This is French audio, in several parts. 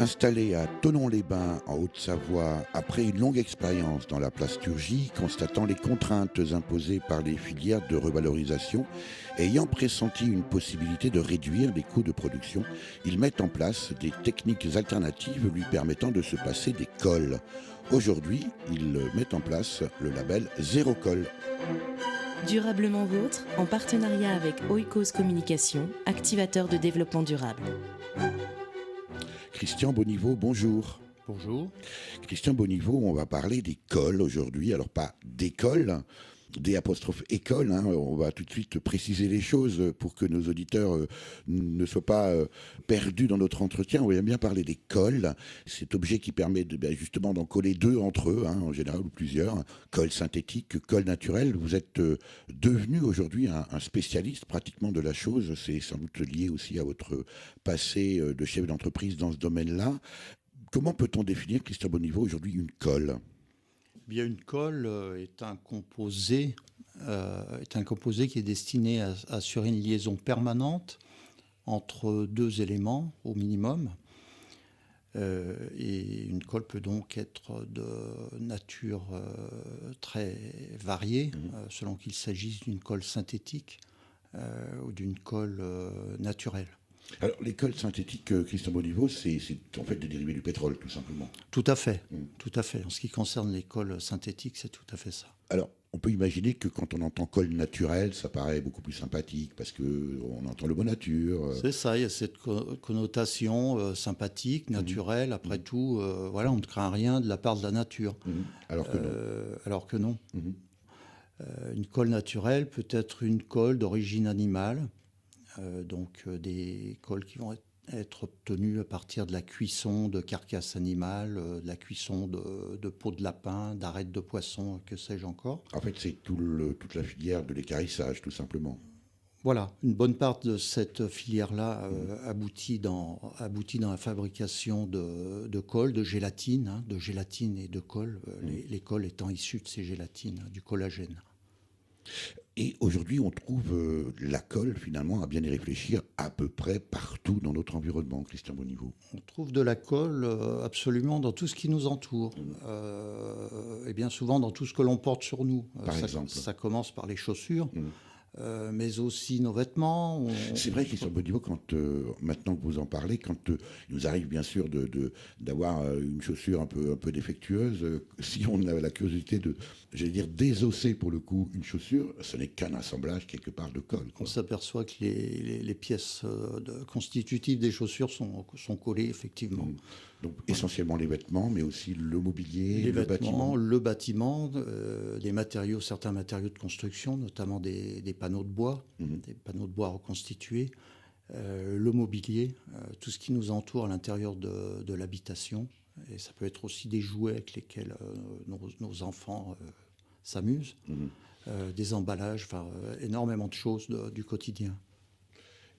Installé à Thonon-les-Bains, en Haute-Savoie, après une longue expérience dans la plasturgie, constatant les contraintes imposées par les filières de revalorisation, ayant pressenti une possibilité de réduire les coûts de production, ils mettent en place des techniques alternatives lui permettant de se passer des cols. Aujourd'hui, ils mettent en place le label Zéro Colle. Durablement Vôtre, en partenariat avec Oikos Communication, activateur de développement durable. Christian Bonniveau, bonjour. Bonjour. Christian Bonniveau, on va parler des cols aujourd'hui, alors pas d'école, des apostrophes école, on va tout de suite préciser les choses pour que nos auditeurs ne soient pas perdus dans notre entretien. On va bien parler des cols, cet objet qui permet justement d'en coller deux entre eux, en général, ou plusieurs, colle synthétique, colle naturel. Vous êtes devenu aujourd'hui un spécialiste pratiquement de la chose, c'est sans doute lié aussi à votre passé de chef d'entreprise dans ce domaine-là. Comment peut-on définir, Christian Bonniveau, aujourd'hui une colle ? Bien, une colle est un composé qui est destiné à assurer une liaison permanente entre deux éléments au minimum. Et une colle peut donc être de nature très variée, selon qu'il s'agisse d'une colle synthétique ou d'une colle naturelle. Alors, les cols synthétiques, Christian Bonniveau, c'est en fait des dérivés du pétrole, tout simplement. Tout à fait, tout à fait. En ce qui concerne les cols synthétiques, c'est tout à fait ça. Alors, on peut imaginer que quand on entend colle naturelle, ça paraît beaucoup plus sympathique parce qu'on entend le mot nature. C'est ça, il y a cette connotation sympathique, naturelle. Après tout, voilà, on ne craint rien de la part de la nature. Alors que non. Alors que non. Une colle naturelle peut être une colle d'origine animale. Donc des colles qui vont être obtenues à partir de la cuisson de carcasses animales, de la cuisson de peaux de lapin, d'arêtes de poisson, que sais-je encore. En fait, c'est toute la filière de l'équarrissage, tout simplement. Voilà, une bonne part de cette filière-là aboutit dans la fabrication de colle, de gélatine et de colle, les colles étant issues de ces gélatines, du collagène. Et aujourd'hui, on trouve la colle, finalement, à bien y réfléchir, à peu près partout dans notre environnement, Christian Bonniveau. On trouve de la colle absolument dans tout ce qui nous entoure, et bien souvent dans tout ce que l'on porte sur nous. Par exemple. Ça commence par les chaussures, mais aussi nos vêtements. C'est vrai, Christian Bonniveau, maintenant que vous en parlez, quand il nous arrive bien sûr d'avoir une chaussure un peu défectueuse, si on a la curiosité désosser pour le coup une chaussure, ce n'est qu'un assemblage quelque part de colle. On s'aperçoit que les pièces constitutives des chaussures sont collées effectivement. Donc essentiellement les vêtements, mais aussi le mobilier, le bâtiment, certains matériaux de construction, notamment des panneaux de bois, des panneaux de bois reconstitués, le mobilier, tout ce qui nous entoure à l'intérieur de l'habitation. Et ça peut être aussi des jouets avec lesquels nos enfants s'amusent, des emballages, énormément de choses du quotidien.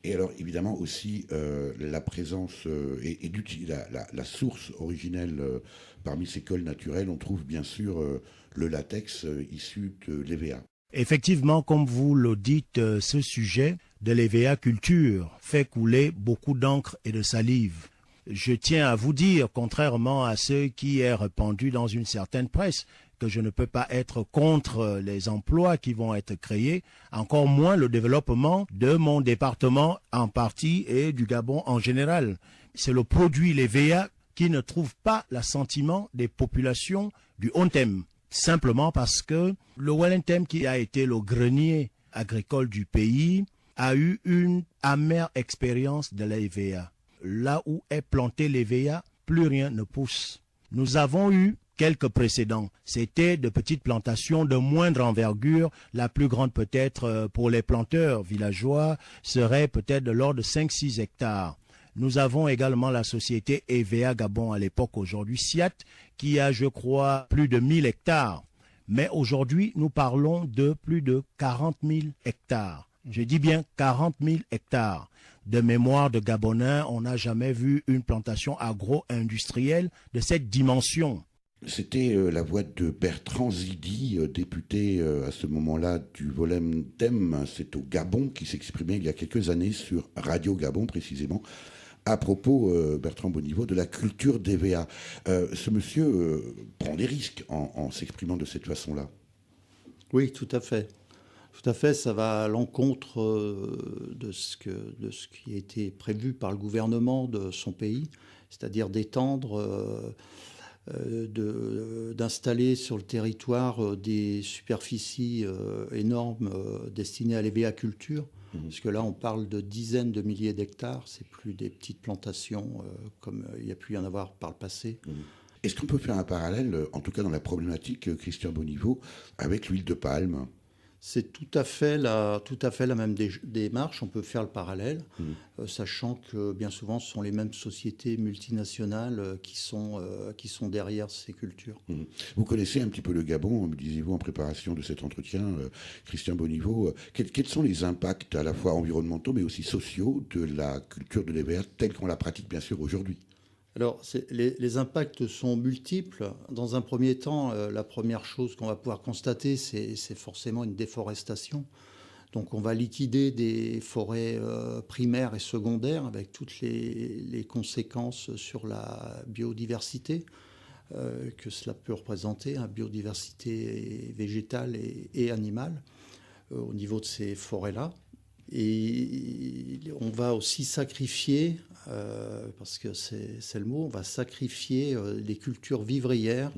Et alors, évidemment, aussi, la présence et la source originelle parmi ces colles naturelles, on trouve bien sûr le latex issu de l'EVA. Effectivement, comme vous le dites, ce sujet de l'EVA culture fait couler beaucoup d'encre et de salive. Je tiens à vous dire, contrairement à ce qui est répandu dans une certaine presse, que je ne peux pas être contre les emplois qui vont être créés, encore moins le développement de mon département en partie et du Gabon en général. C'est le produit, l'EVA, qui ne trouve pas l'assentiment des populations du Haut-Tem, simplement parce que le Wellington, qui a été le grenier agricole du pays, a eu une amère expérience de l'EVA. Là où est planté l'EVA, plus rien ne pousse. Nous avons eu quelques précédents. C'était de petites plantations de moindre envergure. La plus grande peut-être pour les planteurs villageois serait peut-être de l'ordre de 5-6 hectares. Nous avons également la société EVA Gabon à l'époque, aujourd'hui SIAT, qui a, je crois, plus de 1000 hectares. Mais aujourd'hui, nous parlons de plus de 40 000 hectares. Je dis bien 40 000 hectares. De mémoire de Gabonais, on n'a jamais vu une plantation agro-industrielle de cette dimension. C'était la voix de Bertrand Zidi, député à ce moment-là du Volem-Tem. C'est au Gabon qui s'exprimait il y a quelques années sur Radio Gabon précisément, À propos, Bertrand Bonniveau, de la culture d'EVA. Ce monsieur prend des risques en s'exprimant de cette façon-là. Oui, tout à fait. Tout à fait, ça va à l'encontre de ce qui a été prévu par le gouvernement de son pays, c'est-à-dire d'étendre, d'installer sur le territoire des superficies énormes destinées à l'EVA-culture. Parce que là, on parle de dizaines de milliers d'hectares, c'est plus des petites plantations comme il y a pu y en avoir par le passé. Est-ce qu'on peut faire un parallèle, en tout cas dans la problématique, Christian Bonniveau, avec l'huile de palme ? C'est tout à fait la même démarche. On peut faire le parallèle, sachant que bien souvent, ce sont les mêmes sociétés multinationales qui sont derrière ces cultures. Vous connaissez un petit peu le Gabon, me disiez-vous en préparation de cet entretien, Christian Bonniveau. Quels sont les impacts à la fois environnementaux mais aussi sociaux de la culture de l'EVA telle qu'on la pratique bien sûr aujourd'hui ? Alors, les impacts sont multiples. Dans un premier temps, la première chose qu'on va pouvoir constater, c'est forcément une déforestation. Donc, on va liquider des forêts primaires et secondaires avec toutes les conséquences sur la biodiversité que cela peut représenter, biodiversité végétale et animale au niveau de ces forêts-là. Et on va aussi sacrifier, parce que c'est le mot, on va sacrifier les cultures vivrières.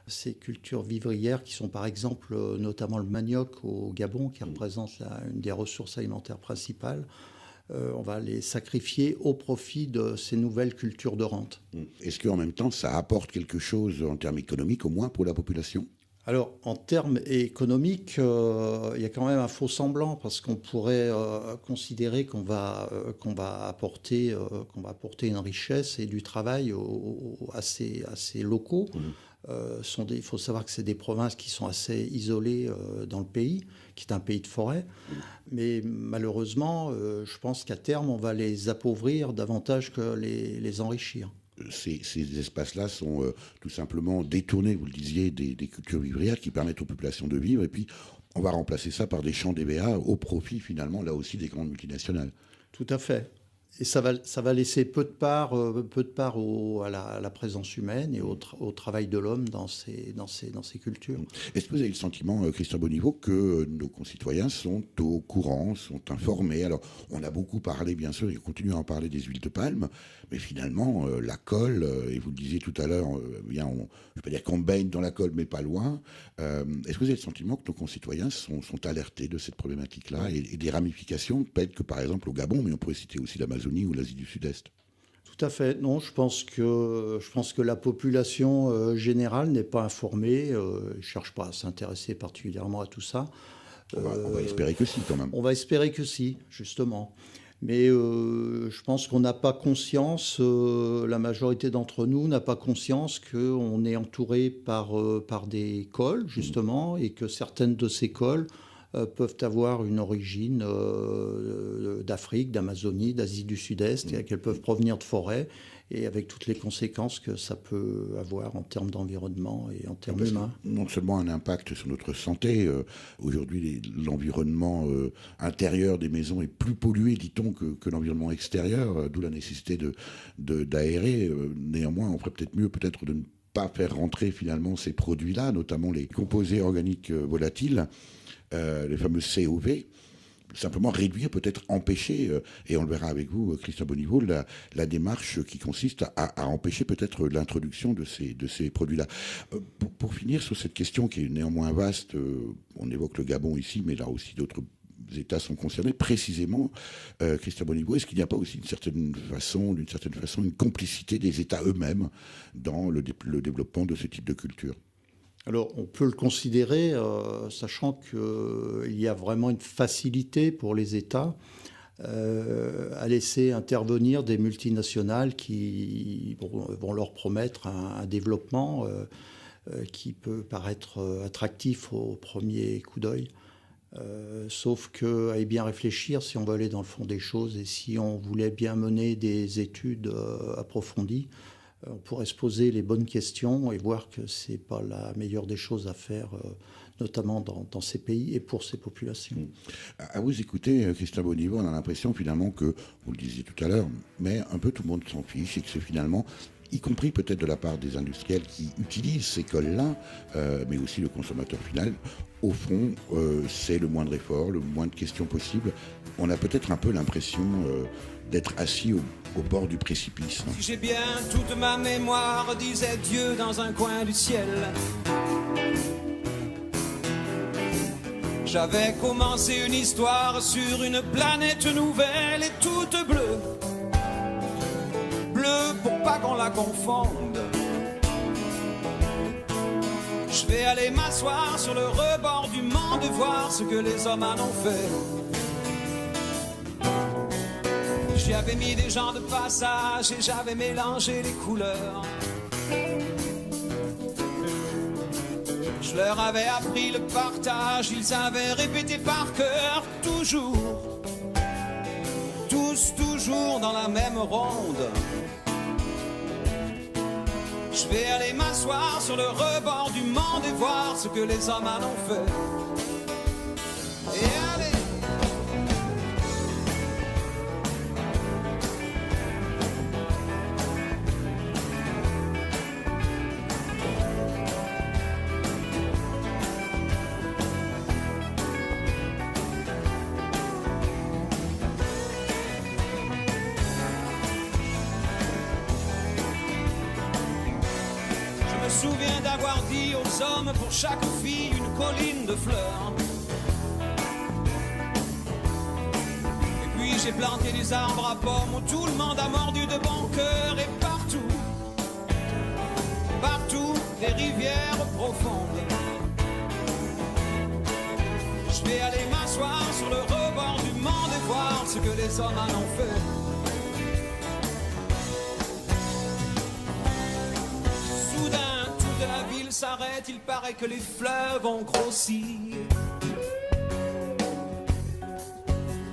Ces cultures vivrières qui sont par exemple notamment le manioc au Gabon, qui représente une des ressources alimentaires principales. On va les sacrifier au profit de ces nouvelles cultures de rente. Est-ce qu'en même temps, ça apporte quelque chose en termes économiques, au moins pour la population ? Alors, en termes économiques, il y a quand même un faux semblant parce qu'on pourrait considérer qu'on va apporter une richesse et du travail à ces locaux. Il faut savoir que c'est des provinces qui sont assez isolées dans le pays, qui est un pays de forêt. Mais malheureusement, je pense qu'à terme, on va les appauvrir davantage que les enrichir. Ces espaces-là sont tout simplement détournés, vous le disiez, des cultures vivrières qui permettent aux populations de vivre. Et puis, on va remplacer ça par des champs d'EVA au profit, finalement, là aussi, des grandes multinationales. Tout à fait. Et ça va laisser peu de part à la présence humaine et au travail de l'homme dans ces cultures. Est-ce que vous avez le sentiment, Christian Bonniveau, que nos concitoyens sont au courant, sont informés ? Alors, on a beaucoup parlé, bien sûr, et on continue à en parler des huiles de palme, mais finalement, la colle, et vous le disiez tout à l'heure, je ne vais pas dire qu'on baigne dans la colle, mais pas loin. Est-ce que vous avez le sentiment que nos concitoyens sont alertés de cette problématique-là et des ramifications, peut-être que par exemple au Gabon, mais on pourrait citer aussi l'Amazonie ou l'Asie du Sud-Est ? Tout à fait. Non, je pense que la population générale n'est pas informée, ne cherche pas à s'intéresser particulièrement à tout ça. On va espérer que si, quand même. On va espérer que si, justement. Mais je pense qu'on n'a pas conscience, la majorité d'entre nous n'a pas conscience qu'on est entouré par des cols, justement, et que certaines de ces cols peuvent avoir une origine d'Afrique, d'Amazonie, d'Asie du Sud-Est, et qu'elles peuvent provenir de forêts, et avec toutes les conséquences que ça peut avoir en termes d'environnement et en termes humains. Non seulement un impact sur notre santé, aujourd'hui l'environnement intérieur des maisons est plus pollué, dit-on, que l'environnement extérieur, d'où la nécessité d'aérer. Néanmoins, on ferait peut-être mieux de ne pas faire rentrer finalement ces produits-là, notamment les composés organiques volatiles, les fameux COV, simplement réduire, peut-être empêcher, et on le verra avec vous, Christian Bonniveau, la démarche qui consiste à empêcher peut-être l'introduction de ces produits-là. Pour finir sur cette question qui est néanmoins vaste, on évoque le Gabon ici, mais là aussi d'autres États sont concernés, précisément, Christian Bonniveau, est-ce qu'il n'y a pas aussi d'une certaine façon, une complicité des États eux-mêmes dans le développement de ce type de culture ? Alors, on peut le considérer, sachant qu'il y a vraiment une facilité pour les États à laisser intervenir des multinationales qui vont leur promettre un développement qui peut paraître attractif au premier coup d'œil. Sauf qu'à y bien réfléchir, si on veut aller dans le fond des choses et si on voulait bien mener des études approfondies, on pourrait se poser les bonnes questions et voir que ce n'est pas la meilleure des choses à faire notamment dans ces pays et pour ces populations. À vous écouter, Christian Bonniveau, on a l'impression finalement que, vous le disiez tout à l'heure, mais un peu tout le monde s'en fiche et que c'est finalement, y compris peut-être de la part des industriels qui utilisent ces cols-là, mais aussi le consommateur final, au fond, c'est le moindre effort, le moins de questions possible. On a peut-être un peu l'impression d'être assis au bord du précipice. Si j'ai bien toute ma mémoire, disait Dieu dans un coin du ciel. J'avais commencé une histoire sur une planète nouvelle et toute bleue. Bleue pour pas qu'on la confonde. Je vais aller m'asseoir sur le rebord du monde et voir ce que les hommes en ont fait. J'y avais mis des gens de passage et j'avais mélangé les couleurs. Je leur avais appris le partage, ils avaient répété par cœur, toujours, tous toujours dans la même ronde. Je vais aller m'asseoir sur le rebord du monde et voir ce que les hommes en ont fait. Et allez! Je me souviens d'avoir dit aux hommes pour chaque fille une colline de fleurs. Et puis j'ai planté des arbres à pommes où tout le monde a mordu de bon cœur. Et partout, partout, des rivières profondes. Je vais aller m'asseoir sur le rebord du monde et voir ce que les hommes en ont fait. S'arrête, il paraît que les fleuves ont grossi.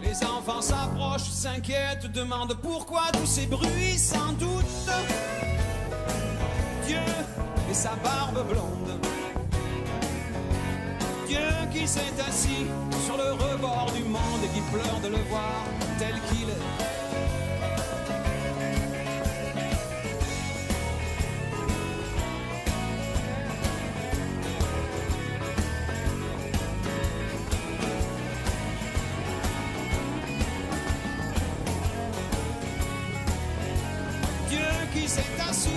Les enfants s'approchent, s'inquiètent, demandent pourquoi tous ces bruits, sans doute. Dieu et sa barbe blonde. Dieu qui s'est assis sur le rebord du monde et qui pleure de le voir tel qu'il est. Qui s'est assis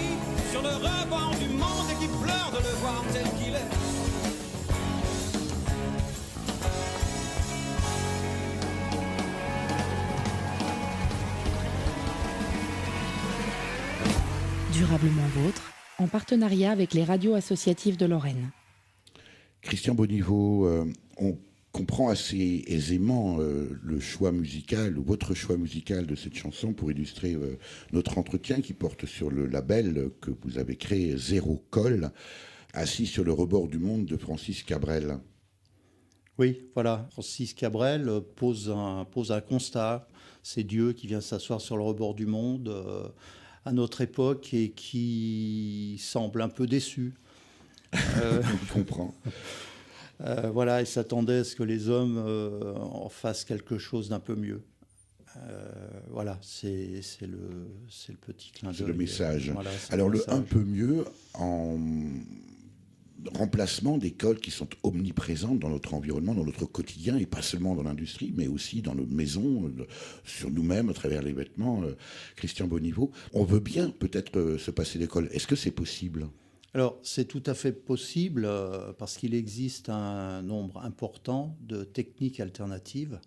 sur le rebord du monde et qui pleure de le voir tel qu'il est. Durablement vôtre, en partenariat avec les radios associatives de Lorraine. Christian Bonniveau, on comprend assez aisément le choix musical, ou votre choix musical de cette chanson pour illustrer notre entretien qui porte sur le label que vous avez créé, Zéro Colle, assis sur le rebord du monde de Francis Cabrel. Oui, voilà, Francis Cabrel pose un constat. C'est Dieu qui vient s'asseoir sur le rebord du monde à notre époque et qui semble un peu déçu. On comprend. Voilà, il s'attendait à ce que les hommes en fassent quelque chose d'un peu mieux. Voilà, c'est le petit clin d'œil. C'est le message. Voilà, alors le message. Un peu mieux en remplacement des cols qui sont omniprésentes dans notre environnement, dans notre quotidien, et pas seulement dans l'industrie, mais aussi dans nos maisons, sur nous-mêmes, à travers les vêtements. Christian Bonniveau, on veut bien peut-être se passer des cols. Est-ce que c'est possible ? Alors, c'est tout à fait possible parce qu'il existe un nombre important de techniques alternatives,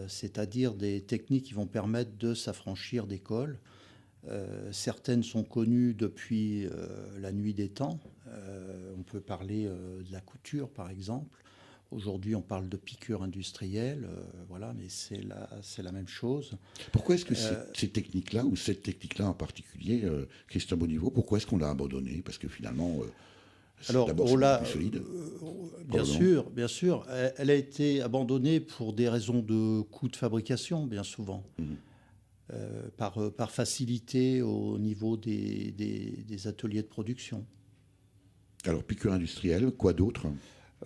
c'est-à-dire des techniques qui vont permettre de s'affranchir des cols. Certaines sont connues depuis la nuit des temps. On peut parler de la couture, par exemple. Aujourd'hui, on parle de piqûre industrielle, voilà, mais c'est la même chose. Pourquoi est-ce que ces techniques-là, ou cette technique-là en particulier, Christian Bonniveau, pourquoi est-ce qu'on l'a abandonnée ? Parce que finalement, d'abord, c'est plus solide. Bien sûr. Elle a été abandonnée pour des raisons de coût de fabrication, bien souvent. Par facilité au niveau des ateliers de production. Alors, piqûre industrielle, quoi d'autre ?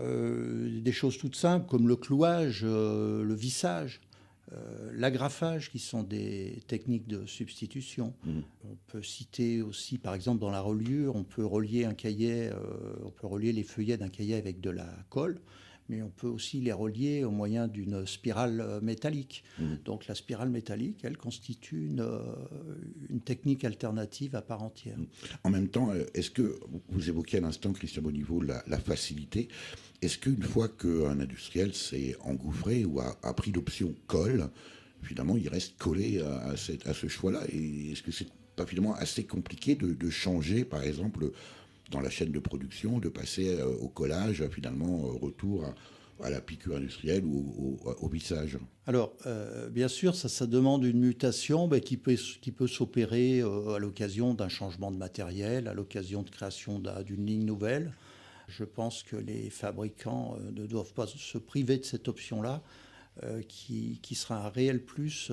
Des choses toutes simples comme le clouage, le vissage, l'agrafage, qui sont des techniques de substitution. On peut citer aussi, par exemple, dans la reliure, on peut relier un cahier, on peut relier les feuillets d'un cahier avec de la colle, mais on peut aussi les relier au moyen d'une spirale métallique. Donc la spirale métallique, elle constitue une technique alternative à part entière. En même temps, est-ce que, vous évoquiez à l'instant, Christian Bonniveau, la facilité, est-ce qu'une fois qu'un industriel s'est engouffré ou a pris l'option colle, finalement il reste collé à ce choix-là, et est-ce que c'est pas finalement assez compliqué de changer, par exemple, dans la chaîne de production, de passer au collage, finalement, retour à la piqûre industrielle ou au vissage? Alors, bien sûr, ça demande une mutation qui peut s'opérer à l'occasion d'un changement de matériel, à l'occasion de création d'une ligne nouvelle. Je pense que les fabricants ne doivent pas se priver de cette option-là, qui sera un réel plus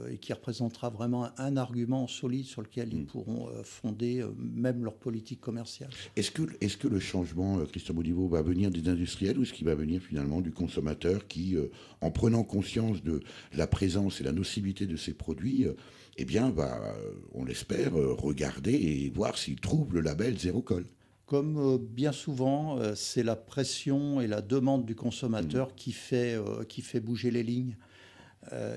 et qui représentera vraiment un argument solide sur lequel ils pourront fonder même leur politique commerciale. Est-ce que le changement, Christian Bonniveau, va venir des industriels ou est-ce qu'il va venir finalement du consommateur qui, en prenant conscience de la présence et la nocivité de ces produits, va, on l'espère, regarder et voir s'il trouve le label zéro colle? Comme bien souvent, c'est la pression et la demande du consommateur qui fait bouger les lignes.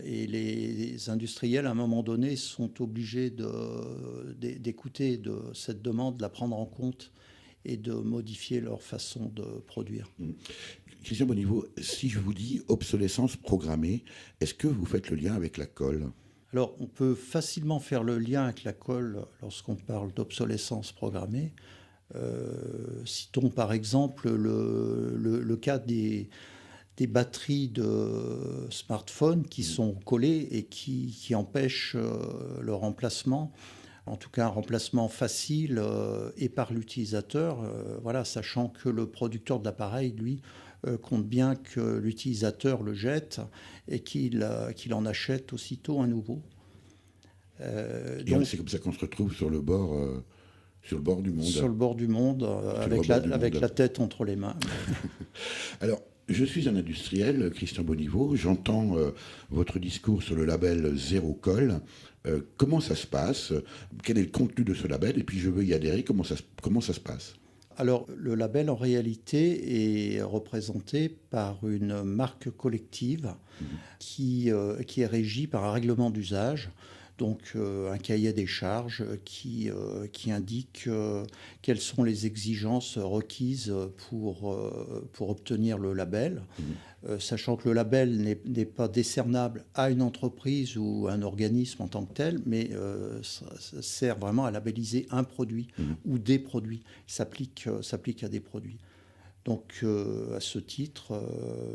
Et les industriels, à un moment donné, sont obligés d'écouter de cette demande, de la prendre en compte et de modifier leur façon de produire. Christian Bonniveau, si je vous dis obsolescence programmée, est-ce que vous faites le lien avec la colle? Alors, on peut facilement faire le lien avec la colle lorsqu'on parle d'obsolescence programmée. Citons par exemple le cas des batteries de smartphones qui sont collées et qui empêchent le remplacement, en tout cas un remplacement facile et par l'utilisateur, sachant que le producteur de l'appareil, lui, compte bien que l'utilisateur le jette et qu'il en achète aussitôt un nouveau. Donc c'est comme ça qu'on se retrouve sur le bord du monde. Sur le bord du monde, avec la tête entre les mains. Alors, je suis un industriel, Christian Bonniveau, j'entends votre discours sur le label Zéro Colle. Comment ça se passe? Quel est le contenu de ce label? Et puis je veux y adhérer, comment ça se passe? Alors, le label, en réalité, est représenté par une marque collective qui est régie par un règlement d'usage. Donc un cahier des charges qui indique quelles sont les exigences requises pour obtenir le label, sachant que le label n'est pas décernable à une entreprise ou à un organisme en tant que tel, mais ça sert vraiment à labelliser un produit ou des produits. Il s'applique à des produits. Donc, à ce titre,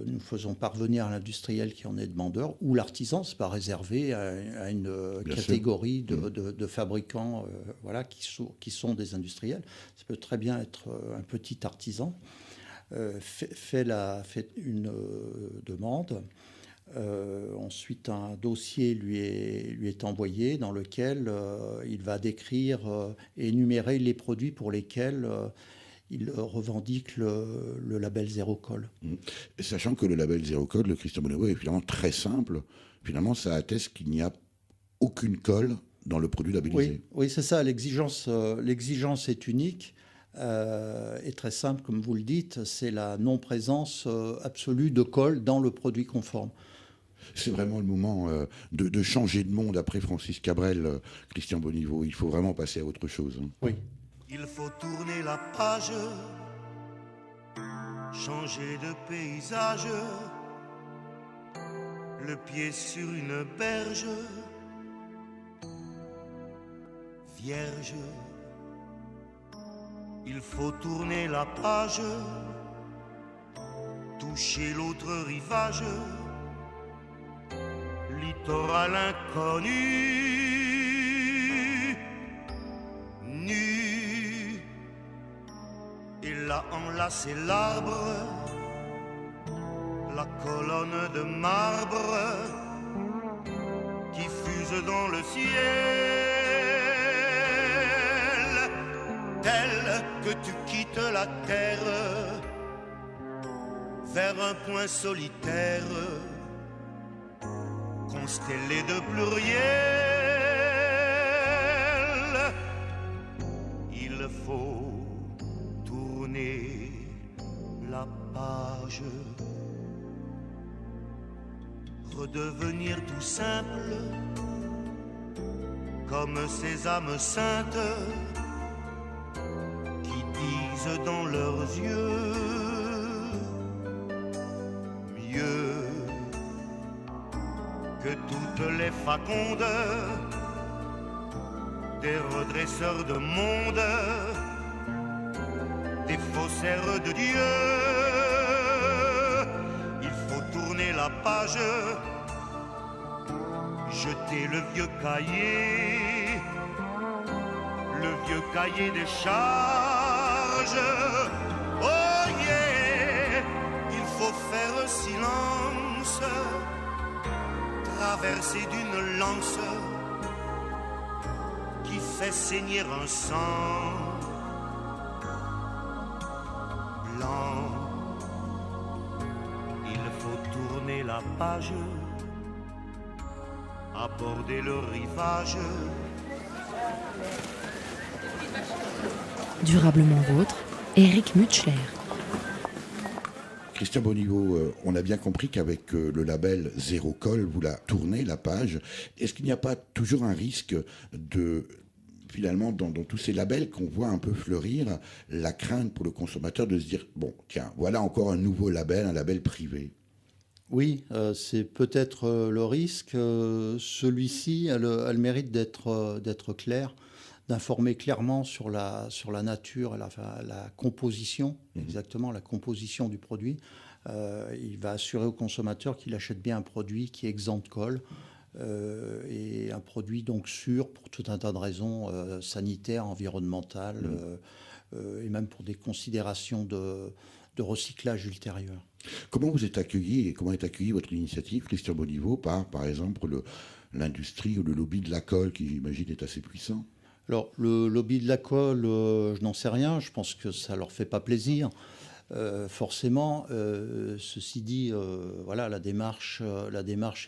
nous faissont parvenir à l'industriel qui en est demandeur, ou l'artisan, ce n'est pas réservé à une catégorie de fabricants qui sont des industriels. Ça peut très bien être un petit artisan, fait une demande. Ensuite, un dossier lui est envoyé dans lequel il va décrire et énumérer les produits pour lesquels il revendique le label Zéro Colle. Sachant que le label Zéro Colle, le Christian Bonniveau, est finalement très simple. Finalement, ça atteste qu'il n'y a aucune colle dans le produit labellisé. Oui, c'est ça. L'exigence est unique et très simple, comme vous le dites. C'est la non-présence absolue de colle dans le produit conforme. C'est vraiment le moment de changer de monde après Francis Cabrel, Christian Bonniveau. Il faut vraiment passer à autre chose. Oui. Il faut tourner la page, changer de paysage, le pied sur une berge, vierge. Il faut tourner la page, toucher l'autre rivage, littoral inconnu, nu. Et là enlacer l'arbre, la colonne de marbre qui fuse dans le ciel, tel que tu quittes la terre vers un point solitaire, constellé de pluriel. Il faut tourner la page, redevenir tout simple, comme ces âmes saintes qui disent dans leurs yeux mieux que toutes les facondes des redresseurs de monde, des faussaires de Dieu. Il faut tourner la page, jeter le vieux cahier, le vieux cahier des charges. Oh yeah, il faut faire silence, traverser d'une lance qui fait saigner un sang blanc. Il faut tourner la page, aborder le rivage. Durablement vôtre, Éric Mutschler. Christian Bonniveau, on a bien compris qu'avec le label Zéro Colle, vous la tournez la page. Est-ce qu'il n'y a pas toujours un risque de, finalement, dans tous ces labels qu'on voit un peu fleurir, la crainte pour le consommateur de se dire, bon, tiens, voilà encore un nouveau label, un label privé? Oui, c'est peut-être le risque. Celui-ci a le mérite d'être clair, d'informer clairement sur la nature et la composition, exactement la composition du produit. Il va assurer au consommateur qu'il achète bien un produit qui est exempt de colle et un produit donc sûr pour tout un tas de raisons sanitaires, environnementales et même pour des considérations de recyclage ultérieur. Comment vous êtes accueilli et comment est accueillie votre initiative, Christian Bonniveau, par exemple, l'industrie ou le lobby de la colle qui, j'imagine, est assez puissant? Alors, le lobby de la colle, je n'en sais rien. Je pense que ça ne leur fait pas plaisir. Forcément, ceci dit, voilà, la démarche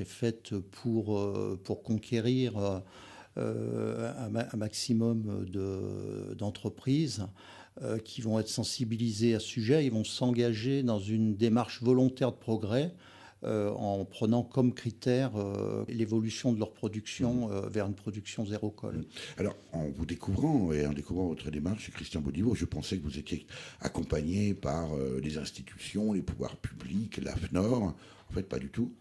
est faite pour conquérir un maximum d'entreprises qui vont être sensibilisées à ce sujet. Ils vont s'engager dans une démarche volontaire de progrès en prenant comme critère l'évolution de leur production vers une production zéro colle. Alors, en vous découvrant et en découvrant votre démarche, Christian Bonniveau, je pensais que vous étiez accompagné par les institutions, les pouvoirs publics, l'AFNOR. En fait, pas du tout.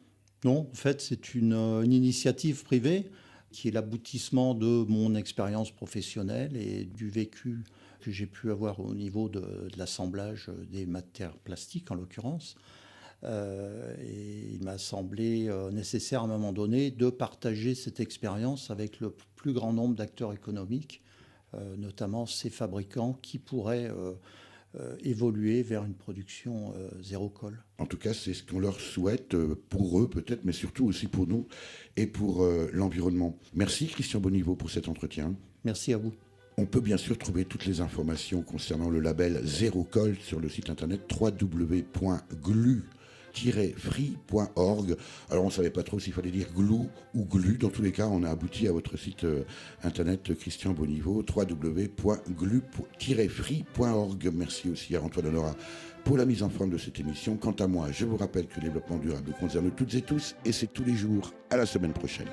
Non, en fait, c'est une initiative privée qui est l'aboutissement de mon expérience professionnelle et du vécu que j'ai pu avoir au niveau de l'assemblage des matières plastiques, en l'occurrence. Et il m'a semblé nécessaire à un moment donné de partager cette expérience avec le plus grand nombre d'acteurs économiques, notamment ces fabricants qui pourraient évoluer vers une production zéro colle. En tout cas, c'est ce qu'on leur souhaite pour eux peut-être, mais surtout aussi pour nous et pour l'environnement. Merci Christian Bonniveau pour cet entretien. Merci à vous. On peut bien sûr trouver toutes les informations concernant le label Zéro Colle sur le site internet www.glu-free.org. Alors on ne savait pas trop s'il fallait dire glou ou glu. Dans tous les cas, on a abouti à votre site internet Christian Bonniveau, www.glu-free.org. Merci aussi à Antoine Honora pour la mise en forme de cette émission. Quant à moi, je vous rappelle que le développement durable concerne toutes et tous et c'est tous les jours. À la semaine prochaine.